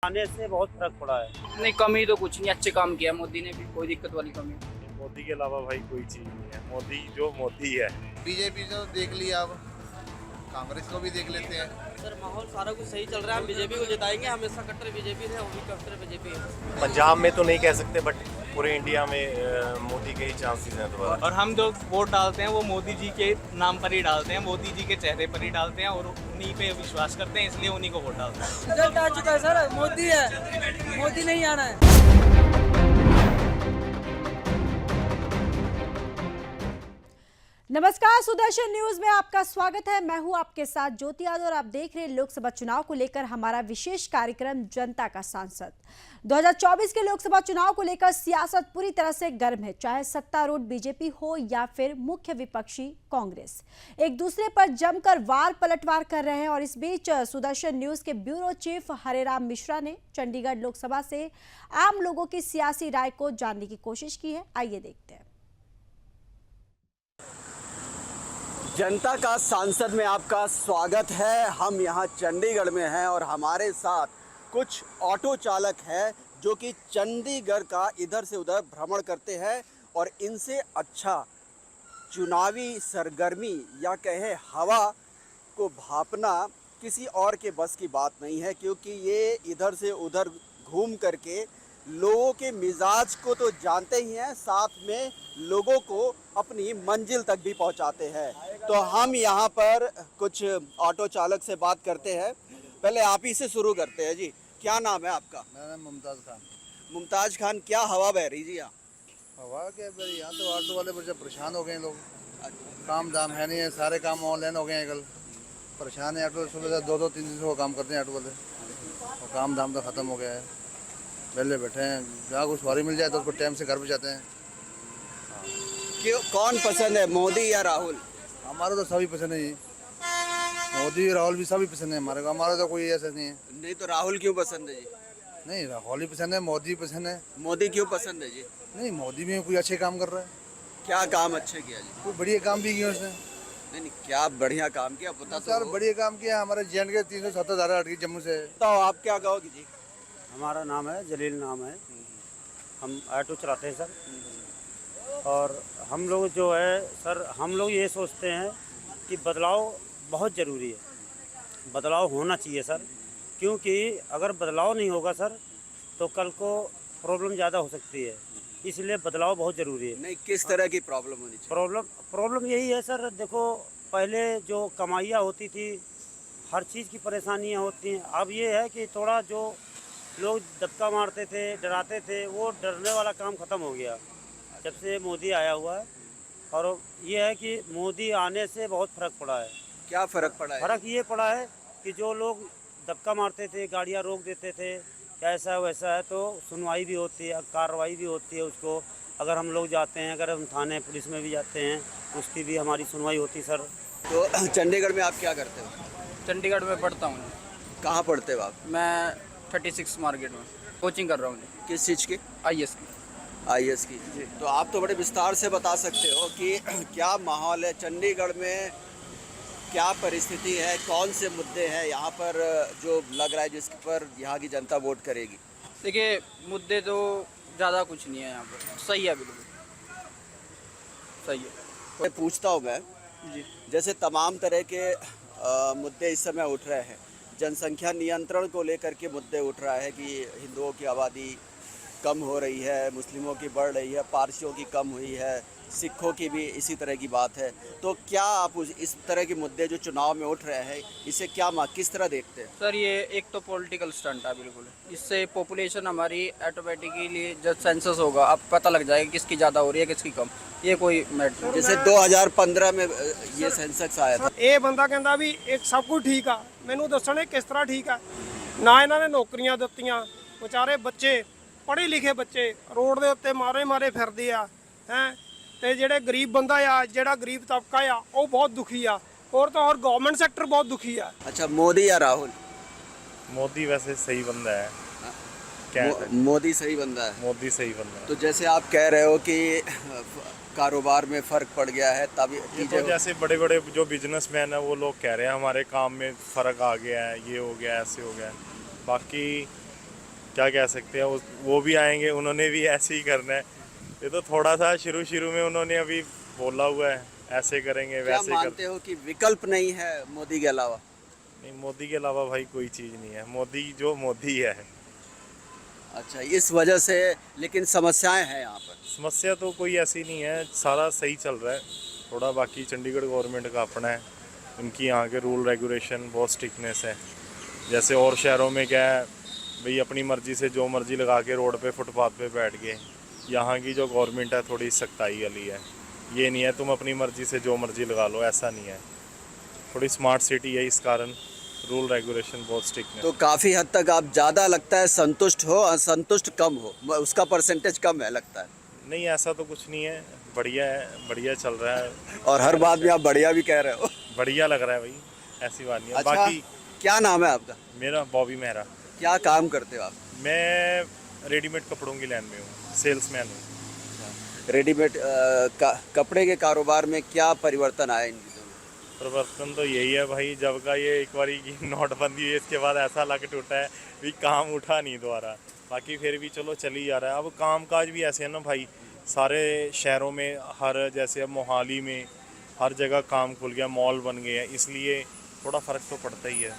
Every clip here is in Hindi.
आने से बहुत फर्क पड़ा है। नहीं, कमी तो कुछ नहीं, अच्छे काम किया मोदी ने भी, कोई दिक्कत वाली कमी नहीं। मोदी के अलावा भाई कोई चीज नहीं है। मोदी जो मोदी है। बीजेपी तो देख लिया, अब कांग्रेस को भी देख लेते हैं। सर माहौल सारा कुछ सही चल रहा है, हम बीजेपी को जिताएंगे। हमेशा कट्टर बीजेपी थे, अभी कट्टर बीजेपी है। पंजाब में तो नहीं कह सकते, बट पूरे इंडिया में मोदी के ही चांसेस हैं दोबारा। और हम जो वोट डालते हैं वो मोदी जी के नाम पर ही डालते हैं, मोदी जी के चेहरे पर ही डालते हैं और उन्हीं पे विश्वास करते हैं, इसलिए उन्हीं को वोट डालते हैं। रिजल्ट आ चुका है सर, मोदी है, मोदी नहीं आना है। नमस्कार, सुदर्शन न्यूज में आपका स्वागत है। मैं हूं आपके साथ ज्योति यादव और आप देख रहे हैं लोकसभा चुनाव को लेकर हमारा विशेष कार्यक्रम जनता का सांसद। 2024 के लोकसभा चुनाव को लेकर सियासत पूरी तरह से गर्म है, चाहे सत्तारूढ़ बीजेपी हो या फिर मुख्य विपक्षी कांग्रेस, एक दूसरे पर जमकर वार पलटवार कर रहे हैं। और इस बीच सुदर्शन न्यूज के ब्यूरो चीफ हरेराम मिश्रा ने चंडीगढ़ लोकसभा से आम लोगों की सियासी राय को जानने की कोशिश की है। आइए देखते हैं। जनता का सांसद में आपका स्वागत है। हम यहाँ चंडीगढ़ में हैं और हमारे साथ कुछ ऑटो चालक हैं जो कि चंडीगढ़ का इधर से उधर भ्रमण करते हैं और इनसे अच्छा चुनावी सरगर्मी या कहे हवा को भांपना किसी और के बस की बात नहीं है, क्योंकि ये इधर से उधर घूम करके लोगों के मिजाज को तो जानते ही हैं, साथ में लोगों को अपनी मंजिल तक भी पहुंचाते हैं। तो हम यहाँ पर कुछ ऑटो चालक से बात करते हैं। पहले आप ही से शुरू करते हैं जी। क्या नाम है आपका? मेरा नाम मुमताज़ खान। मुमताज़ खान, क्या हवा बह रही जी यहाँ? हवा के भाई यहाँ तो ऑटो वाले बच्चे परेशान हो गए हैं। लोग काम दाम है नहीं है, सारे काम ऑनलाइन हो गए हैं। कल परेशान है ऑटो, सुबह से 2-2 3 दिन से वो काम करते हैं ऑटो वाले, और काम दाम तो ख़त्म हो गया है। पहले बैठे हैं, जहाँ कुछ सवारी मिल जाए तो उसको टाइम से घर पे जाते हैं। क्यों, कौन पसंद है, मोदी या राहुल? हमारा तो सभी पसंद है जी, मोदी राहुल भी सभी पसंद है हमारे को। हमारा तो कोई ऐसा नहीं है। नहीं तो राहुल क्यों पसंद है जी? नहीं, राहुल भी पसंद है, मोदी भी पसंद है। मोदी क्यों पसंद है जी? नहीं, मोदी भी कोई अच्छे काम कर रहा है। क्या काम अच्छे किया जी? कोई बढ़िया काम भी किया उसने। नहीं नहीं, क्या बढ़िया काम किया बता तो। सर बढ़िया काम किया। हमारे जेएंड के 370 धारा हट गई जम्मू से। तो आप क्या कहोगे जी? हमारा नाम है जलील, नाम है। हम ऑटो चलाते हैं सर। और हम लोग जो है सर, हम लोग ये सोचते हैं कि बदलाव बहुत ज़रूरी है, बदलाव होना चाहिए सर, क्योंकि अगर बदलाव नहीं होगा सर तो कल को प्रॉब्लम ज़्यादा हो सकती है, इसलिए बदलाव बहुत ज़रूरी है। नहीं, किस तरह की प्रॉब्लम होनी चाहिए? प्रॉब्लम यही है सर, देखो पहले जो कमाइयाँ होती थी, हर चीज़ की परेशानियाँ होती हैं। अब ये है कि थोड़ा जो लोग धक्का मारते थे, डराते थे, वो डरने वाला काम ख़त्म हो गया जब से मोदी आया हुआ है। और ये है कि मोदी आने से बहुत फ़र्क पड़ा है। क्या फ़र्क पड़ा है? फ़र्क ये पड़ा है कि जो लोग धक्का मारते थे, गाड़ियाँ रोक देते थे, ऐसा वैसा है, तो सुनवाई भी होती है, कार्रवाई भी होती है उसको। अगर हम लोग जाते हैं, अगर हम थाने पुलिस में भी जाते हैं, उसकी भी हमारी सुनवाई होती सर। तो चंडीगढ़ में आप क्या करते हो? चंडीगढ़ में पढ़ता हूँ कहाँ पढ़ते हो आप? मैं 36 मार्केट में कोचिंग कर रहा हूँ किस चीज़ की? IAS की। IAS की। तो आप तो बड़े विस्तार से बता सकते हो कि क्या माहौल है चंडीगढ़ में, क्या परिस्थिति है, कौन से मुद्दे हैं यहाँ पर जो लग रहा है जिस पर यहाँ की जनता वोट करेगी? देखिए, मुद्दे तो ज़्यादा कुछ नहीं है यहाँ पर, सही है, बिल्कुल सही है। मैं पूछता हूँ मैं जी, जैसे तमाम तरह के मुद्दे इस समय उठ रहे हैं, जनसंख्या नियंत्रण को लेकर के मुद्दे उठ रहा है कि हिंदुओं की आबादी कम हो रही है, मुस्लिमों की बढ़ रही है, पारसियों की कम हुई है, सिखों की भी इसी तरह की बात है। तो क्या आप इस तरह के मुद्दे जो चुनाव में उठ रहे हैं, इसे क्या किस तरह देखते हैं? सर ये एक तो पॉलिटिकल स्टंट है बिल्कुल। इससे पॉपुलेशन हमारी ऑटोमेटिकली जब सेंसस होगा अब पता लग जाएगा किसकी ज़्यादा हो रही है किसकी कम। ये कोई मैटर, जैसे 2015 में ये सेंसस आया था। ਇਹ ਬੰਦਾ ਕਹਿੰਦਾ ਵੀ ਇੱਕ ਸਭ ਕੁਝ ਠੀਕ ਆ, ਮੈਨੂੰ ਦੱਸਣ ਕਿਸ ਤਰ੍ਹਾਂ ਠੀਕ ਆ। ਨਾ ਇਹਨਾਂ ਨੇ ਨੌਕਰੀਆਂ ਦਿੱਤੀਆਂ, ਵਿਚਾਰੇ ਬੱਚੇ ਪੜ੍ਹੇ ਲਿਖੇ ਬੱਚੇ ਰੋਡ ਦੇ ਉੱਤੇ ਮਾਰੇ ਫਿਰਦੇ ਆ ਹੈ। ਤੇ ਜਿਹੜੇ ਗਰੀਬ ਬੰਦਾ ਆ, ਜਿਹੜਾ ਗਰੀਬ ਤਬਕਾ ਆ, ਉਹ ਬਹੁਤ ਦੁਖੀ ਆ। ਹੋਰ ਤਾਂ ਹੋਰ ਗਵਰਨमेंट ਸੈਕਟਰ बहुत दुखी ਆ। अच्छा, मोदी या राहुल? मोदी वैसे सही बंदा है। क्या मोदी सही बंदा है। मोदी सही बंदा है। तो जैसे आप कह रहे हो कि कारोबार में फ़र्क पड़ गया है, तब ये तो जैसे बड़े बड़े जो बिजनेसमैन है वो लोग कह रहे हैं हमारे काम में फ़र्क आ गया है, ये हो गया, ऐसे हो गया। बाकी क्या कह सकते हैं, वो भी आएंगे, उन्होंने भी ऐसे ही करना है। ये तो थोड़ा सा शुरू में उन्होंने अभी बोला हुआ है ऐसे करेंगे क्या वैसे मानते हो कि विकल्प नहीं है मोदी के अलावा? नहीं, मोदी के अलावा भाई कोई चीज़ नहीं है, मोदी जो मोदी है। अच्छा, इस वजह से लेकिन समस्याएं हैं यहाँ पर? समस्या तो कोई ऐसी नहीं है, सारा सही चल रहा है। थोड़ा बाकी चंडीगढ़ गवर्नमेंट का अपना है, उनकी यहाँ के रूल रेगुलेशन बहुत स्ट्रिक्टनेस है। जैसे और शहरों में क्या है भाई, अपनी मर्जी से जो मर्जी लगा के रोड पे फुटपाथ पे बैठ गए। यहाँ की जो गवर्नमेंट है थोड़ी सख्ताई वाली है, ये नहीं है तुम अपनी मर्जी से जो मर्जी लगा लो, ऐसा नहीं है। थोड़ी स्मार्ट सिटी है, इस कारण रूल रेगुलेशन बहुत स्ट्रिक्ट है। तो काफ़ी हद तक आप ज़्यादा लगता है संतुष्ट हो, असंतुष्ट कम हो, उसका परसेंटेज कम है लगता है? नहीं, ऐसा तो कुछ नहीं है, बढ़िया है, बढ़िया चल रहा है। और हर बात में आप बढ़िया भी कह रहे हो। बढ़िया लग रहा है भाई, ऐसी बात नहीं है। अच्छा, बाकी क्या नाम है आपका? मेरा बॉबी मेहरा। क्या काम करते हो आप? मैं रेडीमेड कपड़ों की लाइन में हूँ, सेल्समैन हूँ। रेडीमेड कपड़े के कारोबार में क्या परिवर्तन आया इन दिनों में? परिवर्तन तो यही है भाई, जब का ये एक बारी की नोटबंदी हुई इसके बाद ऐसा लग टूटा है भी काम उठा नहीं दोबारा। बाकी फिर भी चलो चल ही जा रहा है। अब काम काज भी ऐसे है ना भाई, सारे शहरों में हर जैसे अब मोहाली में हर जगह काम खुल गया, मॉल बन गए हैं, इसलिए थोड़ा फ़र्क तो पड़ता ही है।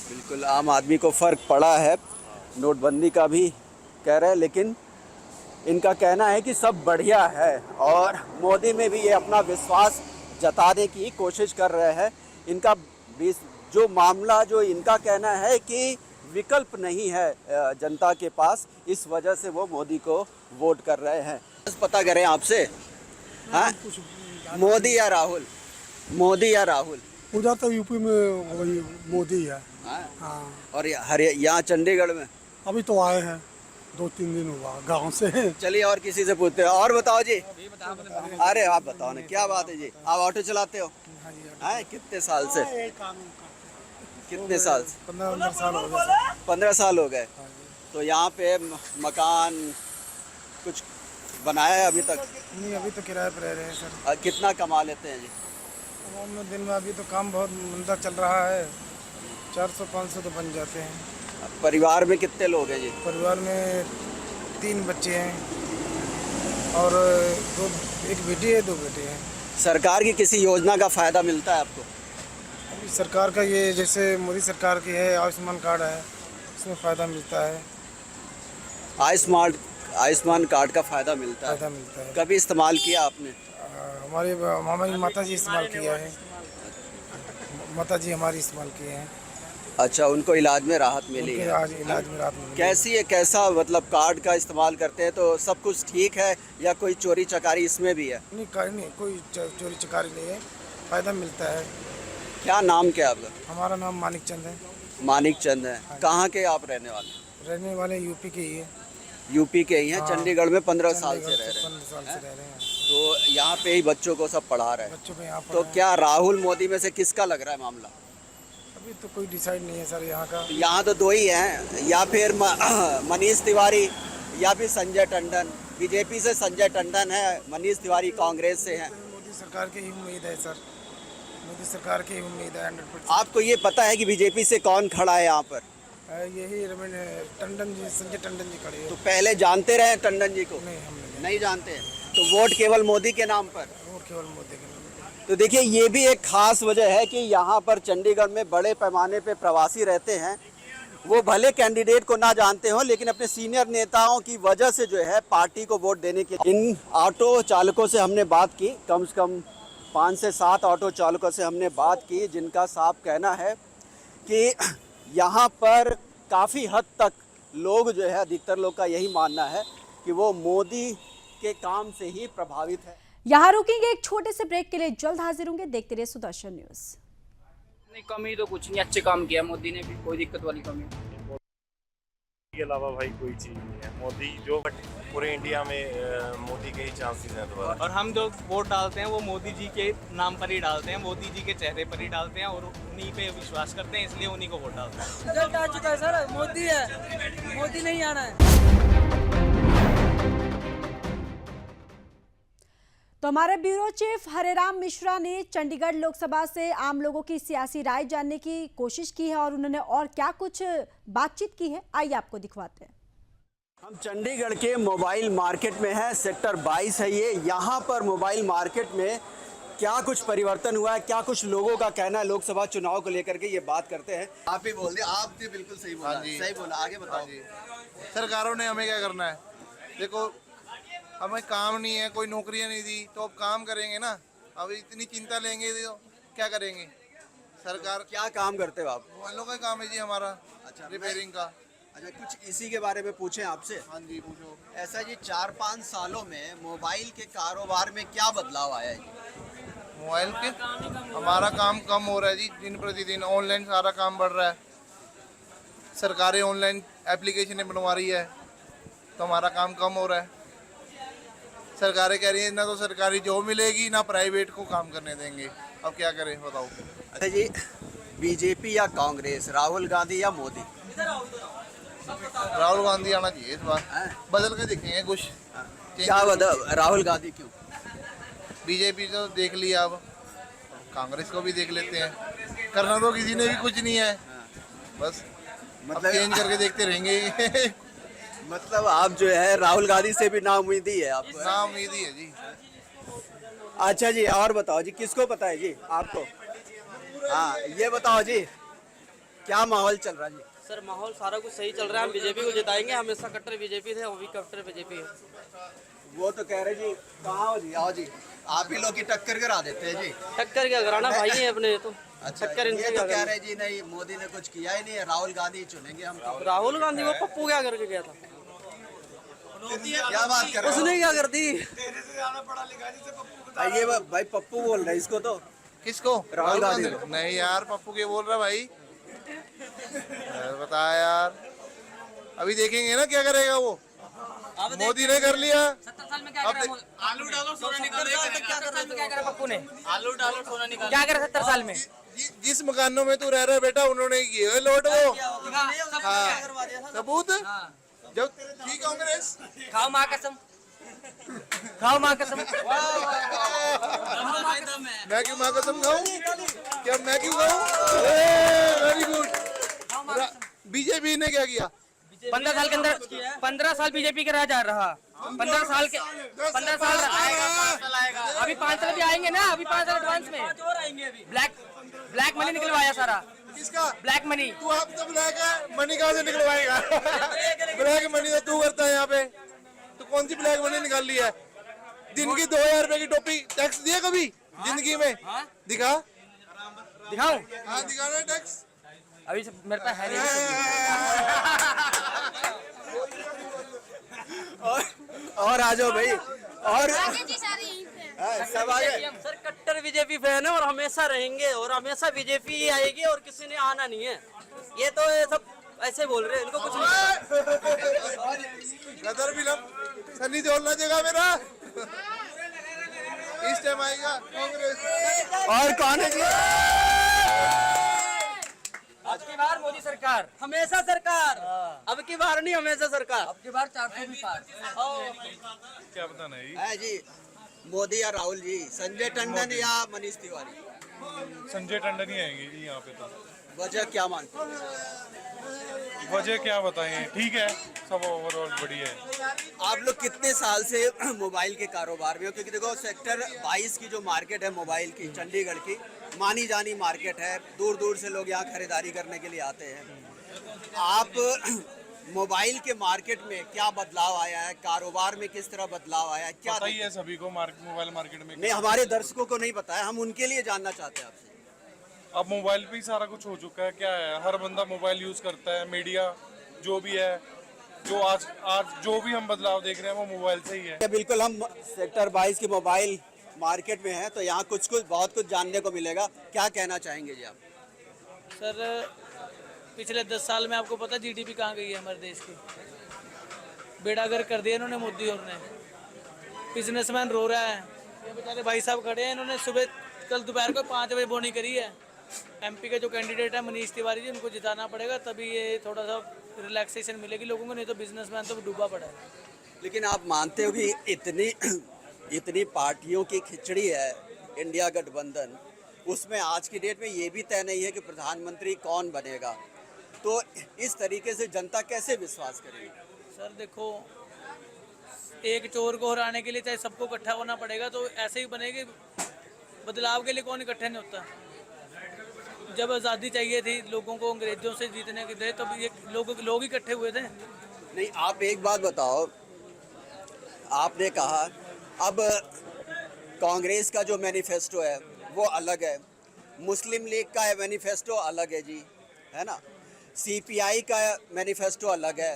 बिल्कुल, आम आदमी को फ़र्क पड़ा है, नोटबंदी का भी कह रहे हैं, लेकिन इनका कहना है कि सब बढ़िया है और मोदी में भी ये अपना विश्वास जताने की कोशिश कर रहे हैं। इनका जो मामला जो इनका कहना है कि विकल्प नहीं है जनता के पास, इस वजह से वो मोदी को वोट कर रहे हैं। बस पता करें आपसे, हाँ, मोदी या राहुल? मोदी या राहुल? पूजा तो यूपी में वही मोदी है। हाँ। और यहाँ चंडीगढ़ में अभी तो आए हैं, 2-3 दिन हुआ गांव से। चलिए और किसी से पूछते हैं। और बताओ जी। अरे आप बताओ ना, क्या बात है जी, आप ऑटो चलाते हो? हाँ, कितने साल से? कितने साल से? 15 साल हो गए। 15 साल हो गए। तो यहाँ पे मकान कुछ बनाया है अभी तक? नहीं, अभी तो किराए पर रह रहे हैं सर। कितना कमा लेते हैं जी? दिन में अभी तो काम बहुत मंदा चल रहा है, 400-500 तो बन जाते हैं। परिवार में कितने लोग हैं जी? परिवार में 3 बच्चे हैं और एक बेटी है, 2 बेटे हैं। सरकार की किसी योजना का फ़ायदा मिलता है आपको? अभी सरकार का ये जैसे मोदी सरकार की है, आयुष्मान कार्ड है, उसमें फ़ायदा मिलता है। आयुष्मान कार्ड का फ़ायदा मिलता है? फ़ायदा मिलता है। कभी इस्तेमाल किया आपने? हमारे मामा जी माता जी इस्तेमाल किया है, माता जी हमारी इस्तेमाल किए हैं। अच्छा, उनको इलाज में राहत मिली है? इलाज में राहत मिली। कैसी है, कैसा मतलब कार्ड का इस्तेमाल करते हैं तो सब कुछ ठीक है या कोई चोरी चकारी इसमें भी है? नहीं, कोई चोरी चकारी नहीं है, फ़ायदा मिलता है। क्या नाम क्या है आपका? हमारा नाम मानिक चंद है। मानिक चंद है। कहाँ के आप रहने वाले? रहने वाले यूपी के ही है। यूपी के ही हैं? हाँ, चंडीगढ़ में 15 साल से रह रहे हैं? 15 साल से रह रहे हैं। तो यहाँ पे ही बच्चों को सब पढ़ा रहे हैं? बच्चों को यहाँ तो क्या राहुल मोदी में से किसका लग रहा है मामला? अभी तो कोई डिसाइड नहीं है सर यहाँ का। यहाँ तो 2 ही हैं, या फिर मनीष तिवारी या फिर संजय टंडन। बीजेपी से संजय टंडन है, मनीष तिवारी कांग्रेस से हैं। मोदी सरकार की ही उम्मीद है सर, मोदी सरकार की उम्मीद है 100%। आपको ये पता है कि बीजेपी से कौन खड़ा है यहाँ पर? यही टंडन जी, संजय टंडन जी खड़े हैं। तो पहले जानते रहे टंडन जी को? नहीं, हम नहीं जानते। तो वोट केवल मोदी के नाम पर? वोट केवल मोदी के नाम। तो देखिए, ये भी एक खास वजह है कि यहाँ पर चंडीगढ़ में बड़े पैमाने पे प्रवासी रहते हैं। वो भले कैंडिडेट को ना जानते हो, लेकिन अपने सीनियर नेताओं की वजह से जो है पार्टी को वोट देने के। इन ऑटो चालकों से हमने बात की, कम से कम 5 से 7 ऑटो चालकों से हमने बात की, जिनका साफ कहना है कि यहाँ पर काफ़ी हद तक लोग जो है, अधिकतर लोग का यही मानना है कि वो मोदी के काम से ही प्रभावित है। यहाँ रुकेंगे एक छोटे से ब्रेक के लिए, जल्द हाजिर होंगे। देखते रहिए सुदर्शन न्यूज़। नहीं, कमी तो कुछ नहीं, अच्छे काम किया मोदी ने भी, कोई दिक्कत वाली कमी नहीं। के अलावा भाई कोई चीज़ नहीं है। मोदी जो पूरे इंडिया में मोदी के ही चांसेस हैं दोबारा। और हम जो वोट डालते हैं वो मोदी जी के नाम पर ही डालते हैं, मोदी जी के चेहरे पर ही डालते हैं और उन्हीं पे विश्वास करते हैं, इसलिए उन्हीं को वोट डालते हैं। रिजल्ट आ चुका है सर, मोदी है, मोदी नहीं आना है। तो हमारे ब्यूरो चीफ हरेराम मिश्रा ने चंडीगढ़ लोकसभा से आम लोगों की सियासी राय जानने की कोशिश की है और उन्होंने और क्या कुछ बातचीत की है, आइए आपको दिखवाते हैं। हम चंडीगढ़ के मोबाइल मार्केट में हैं, सेक्टर 22 है ये। यहाँ पर मोबाइल मार्केट में क्या कुछ परिवर्तन हुआ है, क्या कुछ लोगों का कहना है लोकसभा चुनाव को लेकर के, ये बात करते हैं। आप ही बोल दिए, आप भी बिल्कुल सही बोला। सही बोला, आगे बताओ। सरकारों ने हमें क्या करना है? देखो, हमें काम नहीं है, कोई नौकरियां नहीं दी, तो अब काम करेंगे ना। अब इतनी चिंता लेंगे तो क्या करेंगे? सरकार क्या काम करते हो आप? वालों का काम है जी हमारा। अच्छा, रिपेयरिंग का। अच्छा, कुछ इसी के बारे में पूछें आपसे। हाँ जी, पूछो। ऐसा जी 4-5 सालों में मोबाइल के कारोबार में क्या बदलाव आया है? मोबाइल के हमारा काम कम हो रहा है जी, दिन प्रतिदिन ऑनलाइन सारा काम बढ़ रहा है। सरकारें ऑनलाइन एप्लीकेशनें बनवा रही है, तो हमारा काम कम हो रहा है। सरकारें कह रही है ना तो सरकारी जॉब मिलेगी, ना प्राइवेट को काम करने देंगे। अब क्या करें बताओ? अच्छा जी, बीजेपी या कांग्रेस, राहुल गांधी या मोदी? राहुल गांधी आना चाहिए इस बार। बदल के दिखेंगे कुछ। क्या बदल? राहुल गांधी क्यों? बीजेपी तो देख लिया, अब कांग्रेस को भी देख लेते हैं। करना तो किसी ने भी कुछ नहीं है, बस मतलब चेंज करके देखते रहेंगे। मतलब आप जो है राहुल गांधी से भी नाउम्मीदी है आपको? नाउम्मीदी है जी। अच्छा जी, और बताओ जी, किसको पता है जी आपको? हाँ, ये बताओ जी, क्या माहौल चल रहा है जी? सर माहौल सारा कुछ सही चल रहा है, हम बीजेपी को जिताएंगे। हमेशा कट्टर बीजेपी थे, अभी कट्टर बीजेपी है। वो तो कह रहे जी, कहाँ हो जी? आओ जी, आप ही लोग की टक्कर करा देते हैं जी। टक्कर क्या कराना, भाई है अपने तो। अच्छा, टक्कर ये इनसे तो क्या कह करना? रहे जी नहीं, मोदी ने कुछ किया ही नहीं है, राहुल गांधी चुनेंगे हम। राहुल गांधी वो पप्पू क्या करके गया था? क्या बात कर रहे हो? उसने क्या कर दी? ये भाई पप्पू बोल रहा है इसको तो। किसको? राहुल गांधी को। नहीं यार, पप्पू के बोल रहा भाई। यार बता यार, अभी देखेंगे ना क्या करेगा वो। मोदी ने कर लिया। 70 साल में क्या करा? आलू डालो सोना निकाल। क्या करा पप्पू ने? आलू डालो सोना निकाल। क्या करा 70 साल में? जिस मकानों में तू रह रहा है बेटा, उन्होंने किए लोट वो। हाँ, सबूत जब थी कांग्रेस। खाओ माँ कसम, खाओ माँ कसम। मैं क्यों माँ कसम खाऊं? क्या मैं क्यों खाऊं? Very good. बीजेपी ने क्या किया? 15 साल के अंदर 15 साल बीजेपी का राज आ रहा। 15 साल अभी 5 साल भी आएंगे ना, अभी 5 साल एडवांस में। ब्लैक मनी निकलवाया सारा। किसका? Black money. तू आप तो ब्लैक है, मनी कहाँ से निकलवाएगा? ब्लैक मनी तो तू करता है यहाँ पे। तो कौन सी ब्लैक मनी निकाल ली है? दिन की 2000 रुपए की टोपी टैक्स दिया कभी जिंदगी में? दिखा, दिखाऊं? हाँ दिखाना टैक्स। अभी मेरे पास है नहीं। और आ जाओ भाई, और सब आ गए। सर कट्टर बीजेपी फैन है और हमेशा रहेंगे, और हमेशा बीजेपी ही आएगी और किसी ने आना नहीं है। ये तो ये सब ऐसे बोल रहे हैं, इनको कुछ नहीं। गदर फिल्म सनी देओल ना जगह मेरा। इस टाइम आएगा कांग्रेस। और कौन है जी? अब की बार मोदी सरकार, हमेशा सरकार। अब की बार नहीं, हमेशा सरकार। अब की बार 400 भी पार। क्या बताना है? है जी, मोदी या राहुल जी, संजय टंडन या मनीष तिवारी? संजय टंडन ही आएंगे जी यहाँ पे। तो वजह क्या मानते हैं? वजह क्या बताएं, ठीक है, सब ओवरऑल बढ़िया है। आप लोग कितने साल से मोबाइल के कारोबार में हो? क्योंकि देखो सेक्टर 22 की जो मार्केट है मोबाइल की, चंडीगढ़ की मानी जानी मार्केट है, दूर दूर से लोग यहाँ खरीदारी करने के लिए आते हैं। आप मोबाइल के मार्केट में क्या बदलाव आया है, कारोबार में किस तरह बदलाव आया है, क्या पता ही है सभी को मोबाइल मार्केट में। नहीं, हमारे दर्शकों को नहीं पता है, हम उनके लिए जानना चाहते हैं आपसे। अब मोबाइल पे ही सारा कुछ हो चुका है। क्या है, हर बंदा मोबाइल यूज करता है। मीडिया जो भी है, जो आज जो भी हम बदलाव देख रहे हैं वो मोबाइल से ही है। बिल्कुल, हम सेक्टर 22 की मोबाइल मार्केट में हैं, तो यहाँ कुछ बहुत कुछ जानने को मिलेगा। क्या कहना चाहेंगे जी आप? सर पिछले 10 साल में आपको पता जीडीपी कहाँ गई है हमारे देश की? बेड़ागर कर दिया इन्होंने मोदी और ने। बिजनेसमैन रो रहा है, ये बेचारे भाई साहब खड़े हैं, इन्होंने सुबह कल दोपहर को 5 बजे बोनी करी है। एमपी के जो कैंडिडेट है मनीष तिवारी जी, उनको जिताना पड़ेगा, तभी ये थोड़ा सा रिलैक्सेशन मिलेगी लोगों को, नहीं तो बिजनेसमैन तो डूबा पड़ा है। लेकिन आप मानते हो कि इतनी पार्टियों की खिचड़ी है इंडिया गठबंधन, उसमें आज की डेट में ये भी तय नहीं है कि प्रधानमंत्री कौन बनेगा, तो इस तरीके से जनता कैसे विश्वास करेगी? सर देखो, एक चोर को हराने के लिए चाहे सबको इकट्ठा होना पड़ेगा, तो ऐसे ही बनेगी। बदलाव के लिए कौन इकट्ठे नहीं होता। जब आज़ादी चाहिए थी लोगों को अंग्रेजों से जीतने के थे, तब ये लोग इकट्ठे हुए थे। नहीं, आप एक बात बताओ, आपने कहा अब कांग्रेस का जो मैनिफेस्टो है वो अलग है, मुस्लिम लीग का मैनिफेस्टो अलग है जी, है ना, सीपीआई का मैनिफेस्टो अलग है,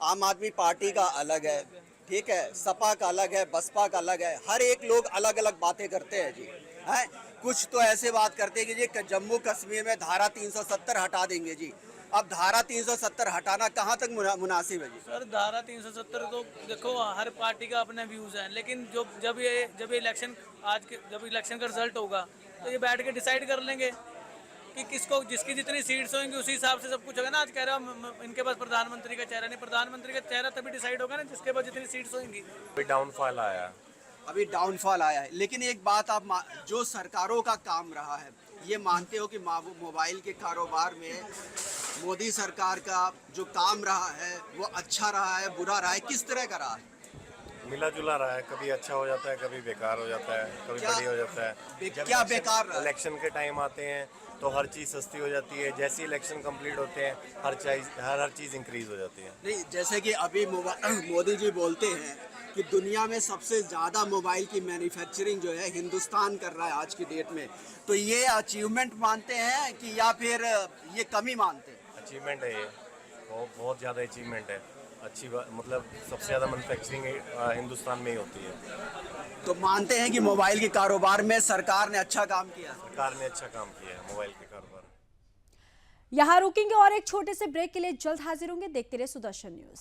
आम आदमी पार्टी का अलग है, ठीक है, सपा का अलग है, बसपा का अलग है, हर एक लोग अलग अलग बातें करते हैं जी, हैं। कुछ तो ऐसे बात करते हैं कि जी जम्मू कश्मीर में धारा 370 हटा देंगे जी। अब धारा 370 हटाना कहाँ तक मुनासिब है जी? सर धारा 370 तो देखो हर पार्टी का अपने व्यूज हैं, लेकिन जब इलेक्शन जब इलेक्शन का रिजल्ट होगा तो ये बैठ के डिसाइड कर लेंगे कि किसको, जिसकी जितनी सीट्स होंगी उसी हिसाब से सब कुछ होगा ना। आज कह रहा हूँ इनके पास प्रधानमंत्री का चेहरा नहीं, प्रधानमंत्री का चेहरा तभी डिसाइड होगा ना जिसके पास जितनी सीट्स होंगी। डाउनफॉल आया, अभी डाउनफॉल आया है, लेकिन एक बात आप जो सरकारों का काम रहा है, ये मानते हो कि मोबाइल के कारोबार में मोदी सरकार का जो काम रहा है वो अच्छा रहा है, बुरा रहा है, किस तरह का रहा है? मिला जुला रहा है, कभी अच्छा हो जाता है, कभी बेकार हो जाता है, कभी बढ़िया हो जाता है। क्या बेकार रहा है? इलेक्शन के टाइम आते हैं तो हर चीज़ सस्ती हो जाती है, जैसे इलेक्शन कंप्लीट होते हैं हर चीज़ इंक्रीज हो जाती है। नहीं, जैसे कि अभी मोदी जी बोलते हैं कि दुनिया में सबसे ज़्यादा मोबाइल की मैन्युफैक्चरिंग जो है हिंदुस्तान कर रहा है आज की डेट में, तो ये अचीवमेंट मानते हैं कि या फिर ये कमी मानते हैं? अचीवमेंट है ये, बहुत ज़्यादा अचीवमेंट है। अच्छी बात, मतलब सबसे ज़्यादा मैन्युफैक्चरिंग हिंदुस्तान में ही होती है। तो मानते हैं कि मोबाइल के कारोबार में सरकार ने अच्छा काम किया? सरकार ने अच्छा काम किया है मोबाइल के कारोबार। यहाँ रुकेंगे और एक छोटे से ब्रेक के लिए जल्द हाजिर होंगे। देखते रहे सुदर्शन न्यूज।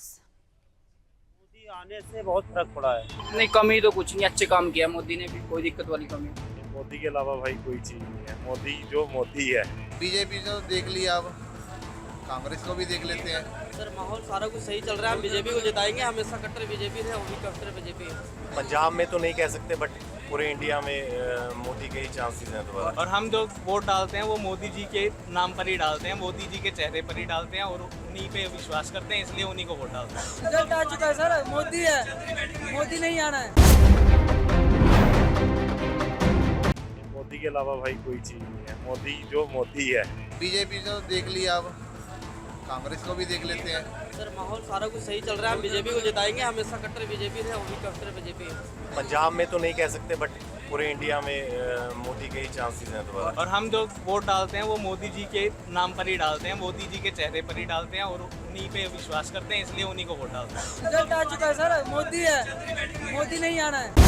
मोदी आने से बहुत फर्क पड़ा है। नहीं, कमी तो कुछ नहीं, अच्छे काम किया मोदी ने भी, कोई दिक्कत वाली कमी। मोदी के अलावा भाई कोई चीज़ नहीं है, मोदी जो मोदी है। बीजेपी तो देख लिया, अब कांग्रेस को भी देख लेते हैं। सर माहौल सारा कुछ सही चल रहा है, हम बीजेपी को जिताएंगे, हमेशा कट्टर बीजेपी थे, अभी कट्टर बीजेपी है। पंजाब में तो नहीं कह सकते, बट पूरे इंडिया में मोदी के ही चांसेस हैं दोबारा। और हम जो वोट डालते हैं वो मोदी जी के नाम पर ही डालते हैं, मोदी जी के चेहरे पर ही डालते हैं और उन्हीं पे विश्वास करते हैं, इसलिए उन्हीं को वोट डालते हैं। रिजल्ट आ चुका है सर, मोदी है, मोदी नहीं आना है। मोदी के अलावा भाई कोई चीज़ नहीं है, मोदी जो मोदी है। बीजेपी तो देख लिया, अब कांग्रेस को भी देख लेते हैं। सर माहौल सारा कुछ सही चल रहा है, हम बीजेपी को जिताएंगे, हमेशा कट्टर बीजेपी थे, अभी कट्टर बीजेपी है। पंजाब में तो नहीं कह सकते, बट पूरे इंडिया में मोदी के ही चांसेस हैं दोबारा। और हम जो वोट डालते हैं वो मोदी जी के नाम पर ही डालते हैं, मोदी जी के चेहरे पर ही डालते हैं और उन्हीं पे विश्वास करते हैं, इसलिए उन्हीं को वोट डालते हैं। रिजल्ट आ चुका है सर, मोदी है, मोदी नहीं आना है।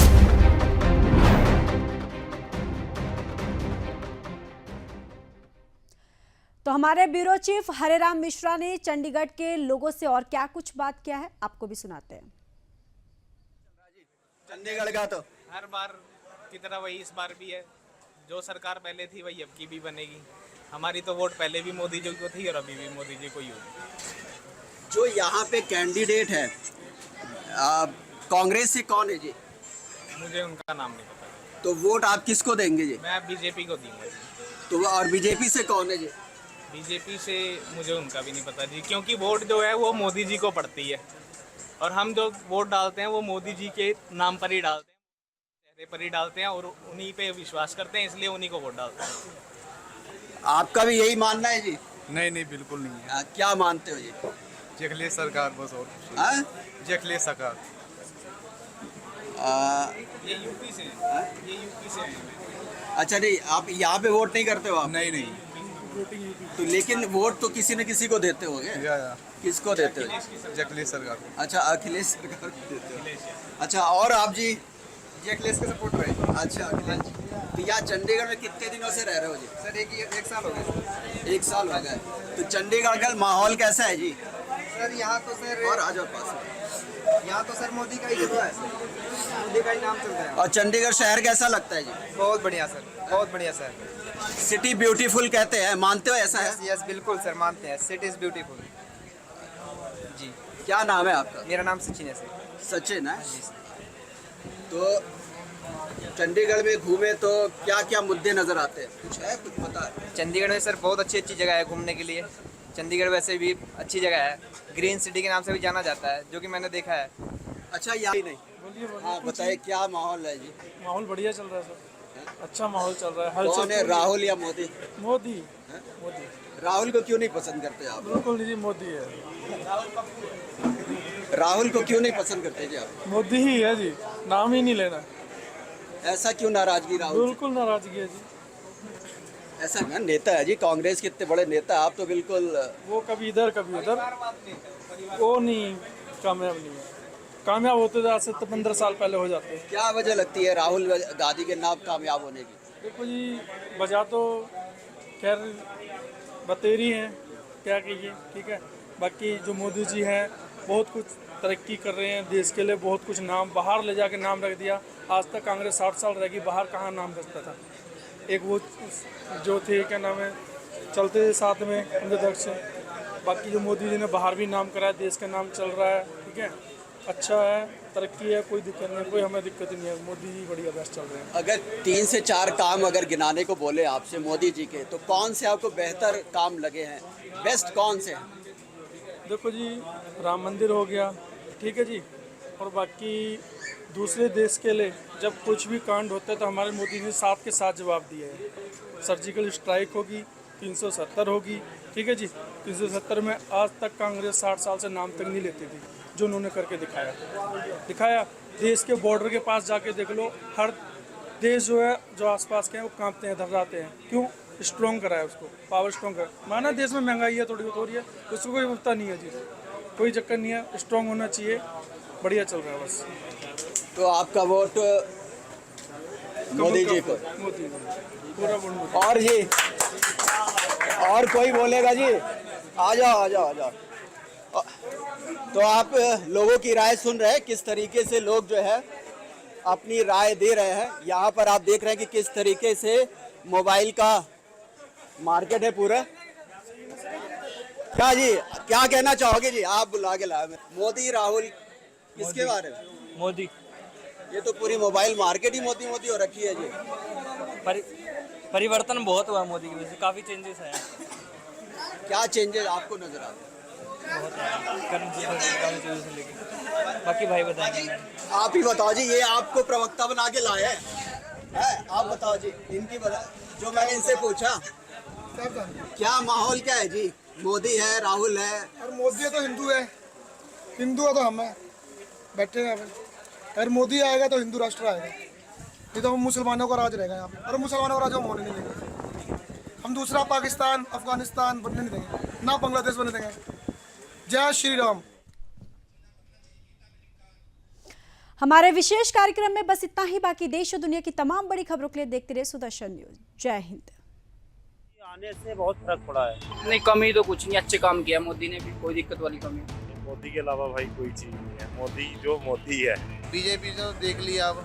तो हमारे ब्यूरो चीफ हरेराम मिश्रा ने चंडीगढ़ के लोगों से और क्या कुछ बात किया है, आपको भी सुनाते हैं। चंडीगढ़ का तो हर बार की तरह वही इस बार भी है, जो सरकार पहले थी वही अब की भी बनेगी। हमारी तो वोट पहले भी मोदी जी को थी और अभी भी मोदी जी को ही होगी। जो यहाँ पे कैंडिडेट है कांग्रेस से कौन है जी? मुझे उनका नाम नहीं पता, तो वोट आप किसको देंगे जी? मैं बीजेपी को दूंगा जी। तो और बीजेपी से कौन है जी? बीजेपी से मुझे उनका भी नहीं पता जी, क्योंकि वोट जो है वो मोदी जी को पड़ती है और हम जो वोट डालते हैं वो मोदी जी के नाम पर ही डालते हैं, चेहरे पर ही डालते हैं और उन्हीं पे विश्वास करते हैं, इसलिए उन्हीं को वोट डालते हैं। आपका भी यही मानना है जी? नहीं नहीं, बिल्कुल नहीं है। क्या मानते हो जी? जखले सरकार बस, और हाँ? जखले सरकार। ये यूपी से है, ये यूपी से है। अच्छा, नहीं आप यहाँ पे वोट नहीं करते हो आप? नहीं नहीं, तो लेकिन वोट तो किसी न किसी को देते होगे। या किसको देते हो? जखले सरकार को। अच्छा, अखिलेश सरकार को देते हो। अच्छा, और आप जी? अखिलेश के सपोर्टर है। अच्छा, अखिलेश। तो यहाँ चंडीगढ़ में कितने दिनों से रह रहे हो जी? सर एक साल हो गया। 1 साल हो गए। तो चंडीगढ़ का माहौल कैसा है जी? सर यहाँ तो सर, और आ जाओ पास। यहाँ तो सर मोदी का ही जगह है, मोदी का ही नाम चल रहा है। और चंडीगढ़ शहर कैसा लगता है जी? बहुत बढ़िया सर, बहुत बढ़िया सर। सिटी ब्यूटीफुल कहते हैं, मानते हो ऐसा है? यस बिल्कुल सर, मानते हैं, सिटी इज ब्यूटीफुल जी। क्या नाम है आपका? मेरा नाम सचिन है सर। सचिन है जी। तो चंडीगढ़ में घूमे तो क्या क्या मुद्दे नजर आते हैं, कुछ है, कुछ पता है? चंडीगढ़ में सर बहुत अच्छी अच्छी जगह है घूमने के लिए। चंडीगढ़ वैसे भी अच्छी जगह है, ग्रीन सिटी के नाम से भी जाना जाता है, जो कि मैंने देखा है। अच्छा यहाँ ही नहीं, हाँ बताइए क्या माहौल है जी? माहौल बढ़िया चल रहा है सर, अच्छा माहौल चल रहा है। कौन है, राहुल या मोदी? मोदी। मोदी। राहुल को क्यों नहीं पसंद करते आप? बिल्कुल जी मोदी है। राहुल को क्यों नहीं पसंद करते जी आप? मोदी ही है जी, नाम ही नहीं लेना। ऐसा क्यों नाराजगी राहुल? बिल्कुल नाराजगी है जी। ऐसा ना, नेता है जी, कांग्रेस के इतने बड़े नेता, आप तो बिल्कुल वो कभी इधर कभी उधर, वो नहीं कामयाब नहीं है। कामयाब होते तो आज से 15 साल पहले हो जाते। क्या वजह लगती है राहुल गांधी के नाम कामयाब होने की? देखो जी, वजह तो खैर बतेरी हैं, क्या कहिए, ठीक है। बाकी जो मोदी जी हैं बहुत कुछ तरक्की कर रहे हैं देश के लिए, बहुत कुछ नाम बाहर ले जाके नाम रख दिया। आज तक कांग्रेस 60 साल रहेगी, बाहर कहाँ नाम रखता था। एक वो जो थे, क्या नाम है, चलते थे साथ में उनके अध्यक्ष। बाकी जो मोदी जी ने बाहर भी नाम कराया, देश का नाम चल रहा है, ठीक है, अच्छा है, तरक्की है, कोई दिक्कत नहीं, कोई हमें दिक्कत नहीं है। मोदी जी बढ़िया बेस्ट चल रहे हैं। अगर 3 से 4 काम अगर गिनाने को बोले आपसे मोदी जी के, तो कौन से आपको बेहतर काम लगे हैं, बेस्ट कौन से हैं? देखो जी, राम मंदिर हो गया, ठीक है जी, और बाकी दूसरे देश के लिए जब कुछ भी कांड होता है तो हमारे मोदी जी साथ के साथ जवाब दिए हैं। सर्जिकल स्ट्राइक होगी, 370 होगी, ठीक है जी। 370 में आज तक कांग्रेस 60 साल से नाम तक नहीं लेती थी, जो उन्होंने करके दिखाया। देश के बॉर्डर के पास जाके देख लो, हर देश जो है, जो आसपास के हैं, वो कांपते हैं, घबराते हैं। क्यों? स्ट्रॉन्ग कराया उसको, पावर स्ट्रॉन्ग करा। माना देश में महंगाई है, थोड़ी बहुत हो रही है, उसको कोई मुफ्ता नहीं है जी, कोई चक्कर नहीं है, स्ट्रॉन्ग होना चाहिए, बढ़िया चल रहा है बस। तो आपका वोट मोदी जी को? मोदी पूरा वोट। और जी, और कोई बोलेगा जी? आ जाओ। तो आप लोगों की राय सुन रहे हैं, किस तरीके से लोग जो है अपनी राय दे रहे हैं। यहाँ पर आप देख रहे हैं कि किस तरीके से मोबाइल का मार्केट है पूरा। क्या जी, क्या कहना चाहोगे जी? आप बुला के लाए मोदी राहुल, किसके बारे में? मोदी। ये तो पूरी मोबाइल मार्केट ही मोदी हो रखी है जी। परिवर्तन बहुत हुआ मोदी की वजह से, काफ़ी चेंजेस हैं। क्या चेंजेस आपको नजर आते हैं? बाकी भाई बताएंगे। आप ही बताओ जी, ये आपको प्रवक्ता बना के लाए हैं, आप बताओ जी, इनकी जो मैंने इनसे पूछा, क्या माहौल क्या है जी? मोदी है, राहुल है, और मोदी है तो हिंदू है, हिंदू है तो हम है, बैठे हैं। अगर मोदी आएगा तो हिंदू राष्ट्र आएगा, नहीं तो हम मुसलमानों का राज रहेगा यहाँ पे, और मुसलमानों का राज हम होने नहीं देंगे। हम दूसरा पाकिस्तान, अफगानिस्तान बनने नहीं देंगे, ना बांग्लादेश बनने देंगे। जय श्री राम। हमारे विशेष कार्यक्रम में बस इतना ही। बाकी देश और दुनिया की तमाम बड़ी खबरों के लिए देखते रहिए सुदर्शन न्यूज। जय हिंद। आने से बहुत फर्क पड़ा है। नहीं, कमी तो कुछ नहीं, अच्छे काम किया मोदी ने भी, कोई दिक्कत वाली कमी। मोदी के अलावा भाई कोई चीज़ नहीं है, मोदी जो मोदी है। बीजेपी तो देख लिया, अब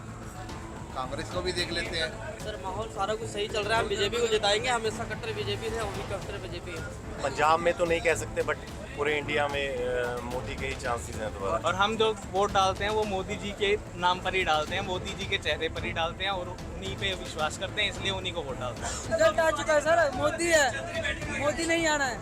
कांग्रेस को भी देख लेते हैं। सर माहौल सारा कुछ सही चल रहा है, हम बीजेपी को जिताएंगे, हमेशा कट्टर बीजेपी थे, अभी कट्टर बीजेपी है। पंजाब में तो नहीं कह सकते, बट पूरे इंडिया में मोदी के ही चांसेस हैं दोबारा। और हम जो वोट डालते हैं वो मोदी जी के नाम पर ही डालते हैं, मोदी जी के चेहरे पर ही डालते हैं, और उन्हीं पे विश्वास करते हैं, इसलिए उन्हीं को वोट डालते हैं। रिजल्ट आ चुका है सर, मोदी है, मोदी नहीं आना है।